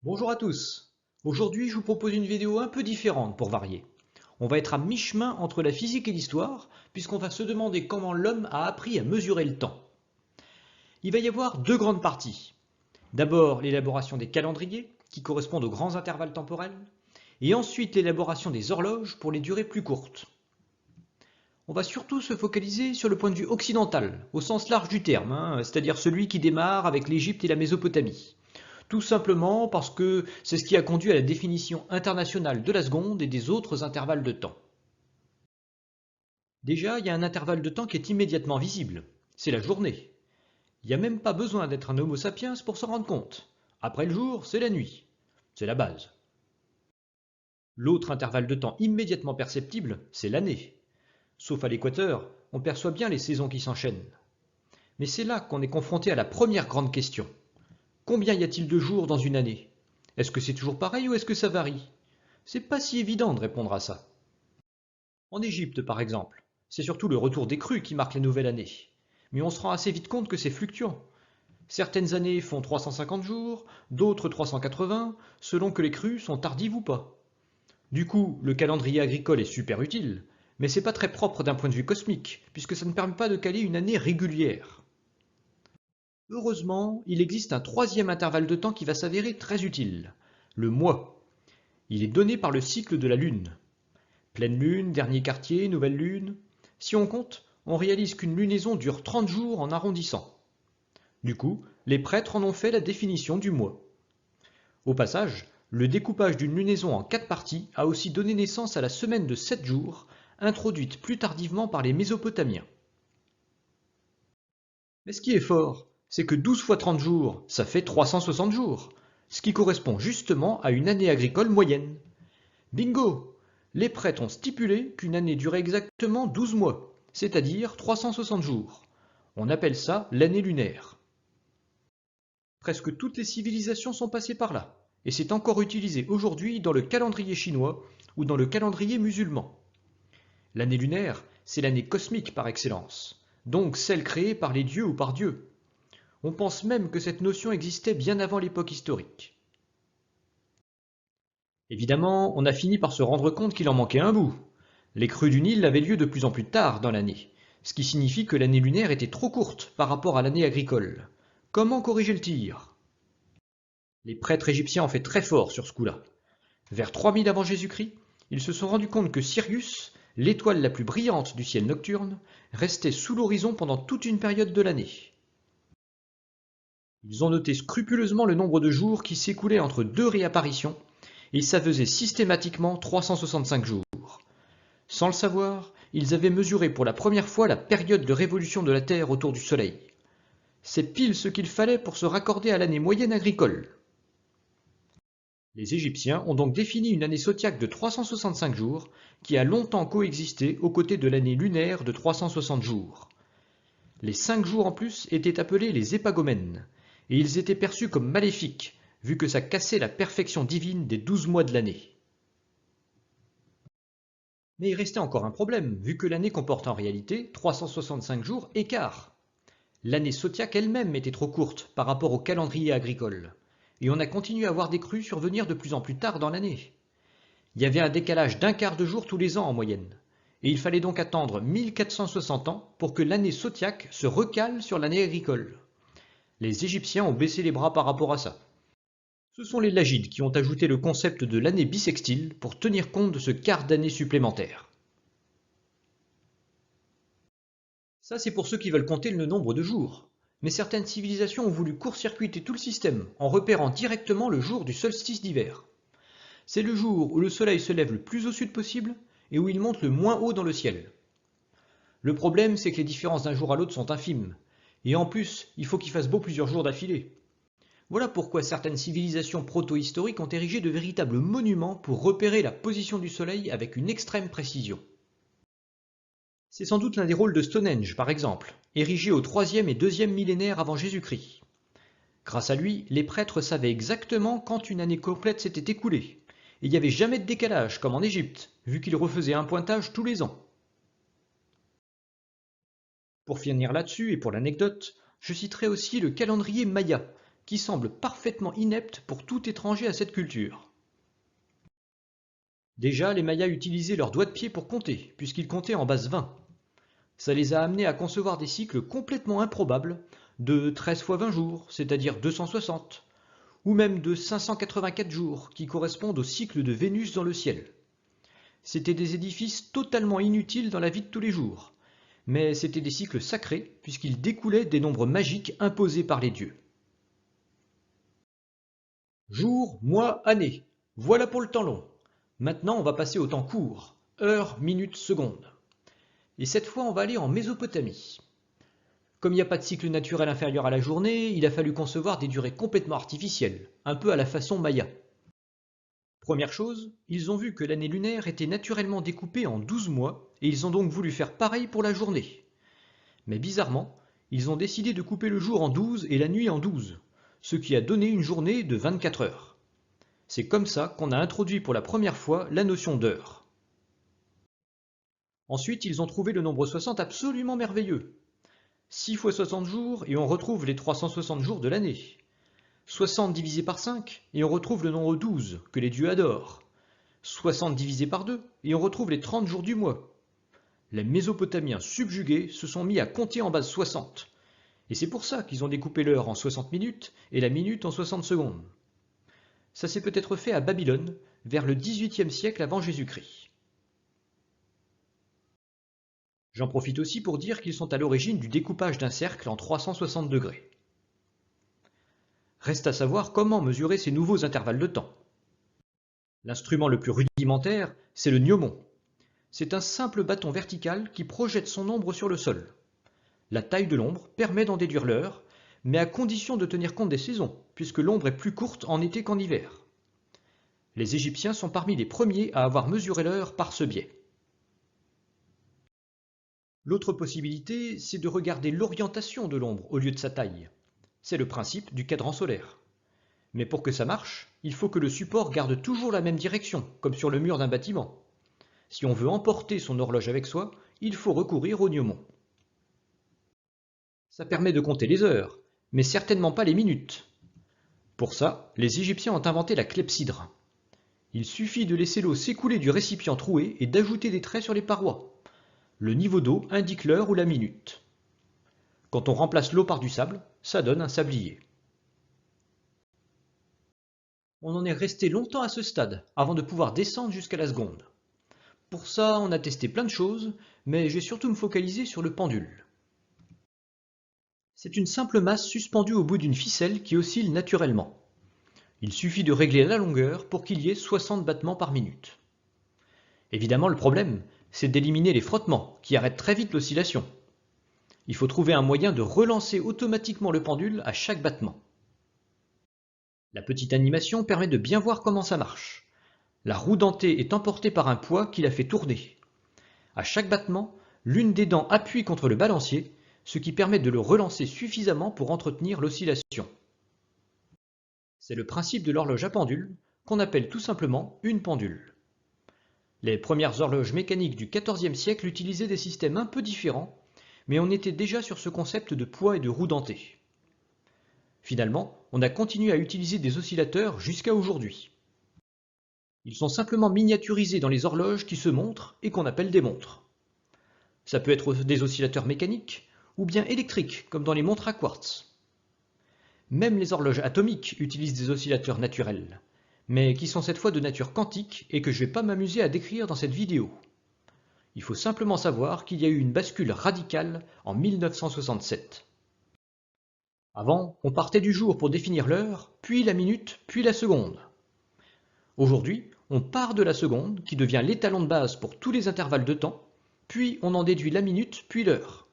Bonjour à tous. Aujourd'hui, je vous propose une vidéo un peu différente pour varier. On va être à mi-chemin entre la physique et l'histoire, puisqu'on va se demander comment l'homme a appris à mesurer le temps. Il va y avoir deux grandes parties. D'abord, l'élaboration des calendriers, qui correspondent aux grands intervalles temporels, et ensuite l'élaboration des horloges pour les durées plus courtes. On va surtout se focaliser sur le point de vue occidental, au sens large du terme, c'est-à-dire celui qui démarre avec l'Égypte et la Mésopotamie. Tout simplement parce que c'est ce qui a conduit à la définition internationale de la seconde et des autres intervalles de temps. Déjà, il y a un intervalle de temps qui est immédiatement visible, c'est la journée. Il n'y a même pas besoin d'être un homo sapiens pour s'en rendre compte. Après le jour, c'est la nuit. C'est la base. L'autre intervalle de temps immédiatement perceptible, c'est l'année. Sauf à l'équateur, on perçoit bien les saisons qui s'enchaînent. Mais c'est là qu'on est confronté à la première grande question. Combien y a-t-il de jours dans une année? Est-ce que c'est toujours pareil ou est-ce que ça varie? C'est pas si évident de répondre à ça. En Égypte, par exemple, c'est surtout le retour des crues qui marque la nouvelle année. Mais on se rend assez vite compte que c'est fluctuant. Certaines années font 350 jours, d'autres 380, selon que les crues sont tardives ou pas. Du coup, le calendrier agricole est super utile, mais c'est pas très propre d'un point de vue cosmique, puisque ça ne permet pas de caler une année régulière. Heureusement, il existe un troisième intervalle de temps qui va s'avérer très utile, le mois. Il est donné par le cycle de la Lune. Pleine Lune, dernier quartier, nouvelle Lune. Si on compte, on réalise qu'une lunaison dure 30 jours en arrondissant. Du coup, les prêtres en ont fait la définition du mois. Au passage, le découpage d'une lunaison en 4 parties a aussi donné naissance à la semaine de 7 jours, introduite plus tardivement par les Mésopotamiens. Mais ce qui est fort, c'est que 12 fois 30 jours, ça fait 360 jours, ce qui correspond justement à une année agricole moyenne. Bingo! Les prêtres ont stipulé qu'une année durait exactement 12 mois, c'est-à-dire 360 jours. On appelle ça l'année lunaire. Presque toutes les civilisations sont passées par là, et c'est encore utilisé aujourd'hui dans le calendrier chinois ou dans le calendrier musulman. L'année lunaire, c'est l'année cosmique par excellence, donc celle créée par les dieux ou par Dieu. On pense même que cette notion existait bien avant l'époque historique. Évidemment, on a fini par se rendre compte qu'il en manquait un bout. Les crues du Nil avaient lieu de plus en plus tard dans l'année, ce qui signifie que l'année lunaire était trop courte par rapport à l'année agricole. Comment corriger le tir? Les prêtres égyptiens ont fait très fort sur ce coup-là. Vers 3000 avant Jésus-Christ, ils se sont rendus compte que Sirius, l'étoile la plus brillante du ciel nocturne, restait sous l'horizon pendant toute une période de l'année. Ils ont noté scrupuleusement le nombre de jours qui s'écoulaient entre deux réapparitions, et ça faisait systématiquement 365 jours. Sans le savoir, ils avaient mesuré pour la première fois la période de révolution de la Terre autour du Soleil. C'est pile ce qu'il fallait pour se raccorder à l'année moyenne agricole. Les Égyptiens ont donc défini une année zodiaque de 365 jours qui a longtemps coexisté aux côtés de l'année lunaire de 360 jours. Les 5 jours en plus étaient appelés les épagomènes, et ils étaient perçus comme maléfiques, vu que ça cassait la perfection divine des 12 mois de l'année. Mais il restait encore un problème, vu que l'année comporte en réalité 365 jours et quart. L'année zodiaque elle-même était trop courte par rapport au calendrier agricole, et on a continué à voir des crues survenir de plus en plus tard dans l'année. Il y avait un décalage d'un quart de jour tous les ans en moyenne, et il fallait donc attendre 1460 ans pour que l'année zodiaque se recale sur l'année agricole. Les Égyptiens ont baissé les bras par rapport à ça. Ce sont les Lagides qui ont ajouté le concept de l'année bissextile pour tenir compte de ce quart d'année supplémentaire. Ça, c'est pour ceux qui veulent compter le nombre de jours. Mais certaines civilisations ont voulu court-circuiter tout le système en repérant directement le jour du solstice d'hiver. C'est le jour où le soleil se lève le plus au sud possible et où il monte le moins haut dans le ciel. Le problème, c'est que les différences d'un jour à l'autre sont infimes. Et en plus, il faut qu'il fasse beau plusieurs jours d'affilée. Voilà pourquoi certaines civilisations proto-historiques ont érigé de véritables monuments pour repérer la position du soleil avec une extrême précision. C'est sans doute l'un des rôles de Stonehenge, par exemple, érigé au 3e et 2e millénaire avant Jésus-Christ. Grâce à lui, les prêtres savaient exactement quand une année complète s'était écoulée. Et il n'y avait jamais de décalage, comme en Égypte, vu qu'ils refaisaient un pointage tous les ans. Pour finir là-dessus, et pour l'anecdote, je citerai aussi le calendrier Maya, qui semble parfaitement inepte pour tout étranger à cette culture. Déjà, les Mayas utilisaient leurs doigts de pied pour compter, puisqu'ils comptaient en base 20. Ça les a amenés à concevoir des cycles complètement improbables de 13 fois 20 jours, c'est-à-dire 260, ou même de 584 jours, qui correspondent au cycle de Vénus dans le ciel. C'étaient des édifices totalement inutiles dans la vie de tous les jours, mais c'étaient des cycles sacrés, puisqu'ils découlaient des nombres magiques imposés par les dieux. Jour, mois, année. Voilà pour le temps long. Maintenant, on va passer au temps court, heures, minutes, secondes. Et cette fois, on va aller en Mésopotamie. Comme il n'y a pas de cycle naturel inférieur à la journée, il a fallu concevoir des durées complètement artificielles, un peu à la façon Maya. Première chose, ils ont vu que l'année lunaire était naturellement découpée en 12 mois, et ils ont donc voulu faire pareil pour la journée. Mais bizarrement, ils ont décidé de couper le jour en 12 et la nuit en 12, ce qui a donné une journée de 24 heures. C'est comme ça qu'on a introduit pour la première fois la notion d'heure. Ensuite, ils ont trouvé le nombre 60 absolument merveilleux. 6 fois 60 jours et on retrouve les 360 jours de l'année. 60 divisé par 5 et on retrouve le nombre 12 que les dieux adorent. 60 divisé par 2 et on retrouve les 30 jours du mois. Les Mésopotamiens subjugués se sont mis à compter en base 60. Et c'est pour ça qu'ils ont découpé l'heure en 60 minutes et la minute en 60 secondes. Ça s'est peut-être fait à Babylone, vers le XVIIIe siècle avant Jésus-Christ. J'en profite aussi pour dire qu'ils sont à l'origine du découpage d'un cercle en 360 degrés. Reste à savoir comment mesurer ces nouveaux intervalles de temps. L'instrument le plus rudimentaire, c'est le gnomon. C'est un simple bâton vertical qui projette son ombre sur le sol. La taille de l'ombre permet d'en déduire l'heure, mais à condition de tenir compte des saisons, puisque l'ombre est plus courte en été qu'en hiver. Les Égyptiens sont parmi les premiers à avoir mesuré l'heure par ce biais. L'autre possibilité, c'est de regarder l'orientation de l'ombre au lieu de sa taille. C'est le principe du cadran solaire. Mais pour que ça marche, il faut que le support garde toujours la même direction, comme sur le mur d'un bâtiment. Si on veut emporter son horloge avec soi, il faut recourir au gnomon. Ça permet de compter les heures, mais certainement pas les minutes. Pour ça, les Égyptiens ont inventé la clepsydre. Il suffit de laisser l'eau s'écouler du récipient troué et d'ajouter des traits sur les parois. Le niveau d'eau indique l'heure ou la minute. Quand on remplace l'eau par du sable, ça donne un sablier. On en est resté longtemps à ce stade, avant de pouvoir descendre jusqu'à la seconde. Pour ça, on a testé plein de choses, mais j'ai surtout me focalisé sur le pendule. C'est une simple masse suspendue au bout d'une ficelle qui oscille naturellement. Il suffit de régler la longueur pour qu'il y ait 60 battements par minute. Évidemment, le problème, c'est d'éliminer les frottements, qui arrêtent très vite l'oscillation. Il faut trouver un moyen de relancer automatiquement le pendule à chaque battement. La petite animation permet de bien voir comment ça marche. La roue dentée est emportée par un poids qui la fait tourner. À chaque battement, l'une des dents appuie contre le balancier, ce qui permet de le relancer suffisamment pour entretenir l'oscillation. C'est le principe de l'horloge à pendule, qu'on appelle tout simplement une pendule. Les premières horloges mécaniques du XIVe siècle utilisaient des systèmes un peu différents, mais on était déjà sur ce concept de poids et de roue dentée. Finalement, on a continué à utiliser des oscillateurs jusqu'à aujourd'hui. Ils sont simplement miniaturisés dans les horloges qui se montrent et qu'on appelle des montres. Ça peut être des oscillateurs mécaniques ou bien électriques, comme dans les montres à quartz. Même les horloges atomiques utilisent des oscillateurs naturels, mais qui sont cette fois de nature quantique et que je ne vais pas m'amuser à décrire dans cette vidéo. Il faut simplement savoir qu'il y a eu une bascule radicale en 1967. Avant, on partait du jour pour définir l'heure, puis la minute, puis la seconde. Aujourd'hui, on part de la seconde, qui devient l'étalon de base pour tous les intervalles de temps, puis on en déduit la minute, puis l'heure.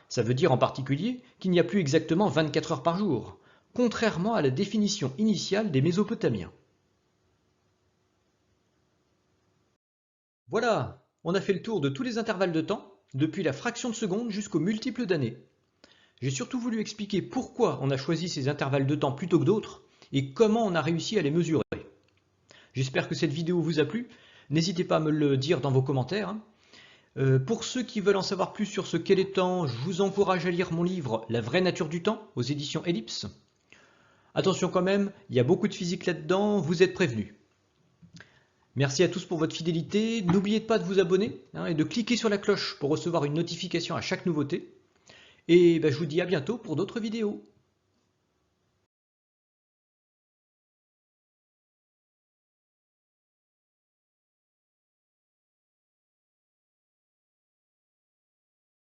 Ça veut dire en particulier qu'il n'y a plus exactement 24 heures par jour, contrairement à la définition initiale des Mésopotamiens. Voilà, on a fait le tour de tous les intervalles de temps, depuis la fraction de seconde jusqu'aux multiples d'années. J'ai surtout voulu expliquer pourquoi on a choisi ces intervalles de temps plutôt que d'autres, et comment on a réussi à les mesurer. J'espère que cette vidéo vous a plu, n'hésitez pas à me le dire dans vos commentaires. Pour ceux qui veulent en savoir plus sur ce qu'est le temps, je vous encourage à lire mon livre « La vraie nature du temps » aux éditions Ellipse. Attention quand même, il y a beaucoup de physique là-dedans, vous êtes prévenus. Merci à tous pour votre fidélité. N'oubliez pas de vous abonner et de cliquer sur la cloche pour recevoir une notification à chaque nouveauté. Et je vous dis à bientôt pour d'autres vidéos.